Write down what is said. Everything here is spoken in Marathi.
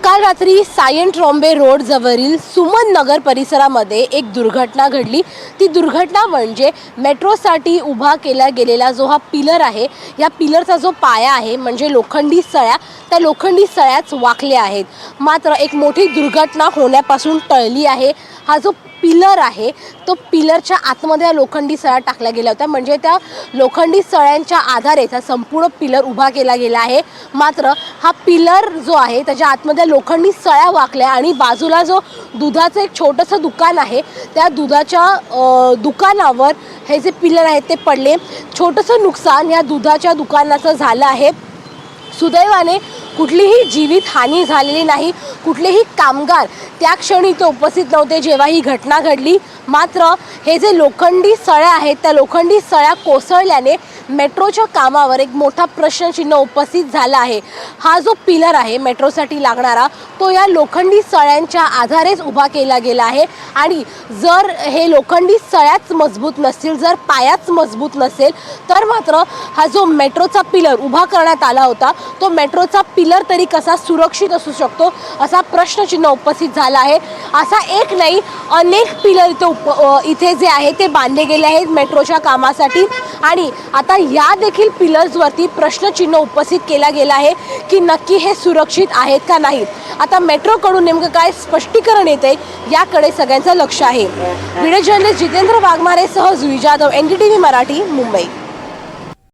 काल रात्री सायन ट्रॉम्बे रोड जवळील सुमन नगर परिसरामध्ये एक दुर्घटना घडली। ती दुर्घटना म्हणजे मेट्रोसाठी उभा केला गेलेला जो हा पिलर आहे, या पिलरचा जो पाया आहे म्हणजे लोखंडी सळ्या, त्या लोखंडी सळ्याच वाकल्या आहेत। मात्र एक मोठी दुर्घटना होण्यापासून टळली आहे। हा जो पिलर आहे तो पिलरच्या आतमध्ये लोखंडी सळ्या टाकल्या गेल्या होत्या, म्हणजे त्या लोखंडी सळ्यांच्या आधारे हा संपूर्ण पिलर उभा केला गेला आहे। मात्र हा पिलर जो आहे त्याच्या आतमध्ये लोखंडी सळ्या वाकल्या आणि बाजूला जो दुधाचं एक छोटंसं दुकान आहे, त्या दुधाच्या दुकानावर हे जे पिलर आहेत ते पडले। छोटंसं नुकसान या दुधाच्या दुकानाचं झालं आहे। सुदैवाने कुठलीही जीवित हानी झालेली नाही। कुठलेही कामगार त्या क्षणी इथे उपस्थित नव्हते जेव्हा ही घटना घडली। मात्र हे जे लोखंडी सळ्या आहेत त्या लोखंडी सळ्या कोसळल्याने मेट्रोच्या कामावर एक मोठा प्रश्नचिन्ह उपस्थित झाला आहे। हा जो पिलर आहे मेट्रोसाठी लागणारा तो या लोखंडी सळ्यांच्या आधारेच उभा केला गेला आहे आणि जर हे लोखंडी सळ्याच मजबूत नसतील, जर पायाच मजबूत नसेल तर मात्र हा जो मेट्रोचा पिलर उभा करण्यात आला होता तो मेट्रोचा पिलर तरी कसा सुरक्षित असू शकतो असा प्रश्नचिन्ह उपस्थित झाला आहे। असा एक नाही अनेक पिलर इथे जे आहे ते बांधले गेले आहेत मेट्रोच्या कामासाठी आणि आता या देखील पिलर्सवरती प्रश्नचिन्ह उपस्थित केला गेला आहे की नक्की हे सुरक्षित आहेत का नाही। आता मेट्रोकडून नेमकं काय स्पष्टीकरण येते याकडे सगळ्यांचं लक्ष आहे। व्हिडिओ जर्नलिस्ट जितेंद्र वाघमारेसह जुई जाधव, NDTV मराठी, मुंबई।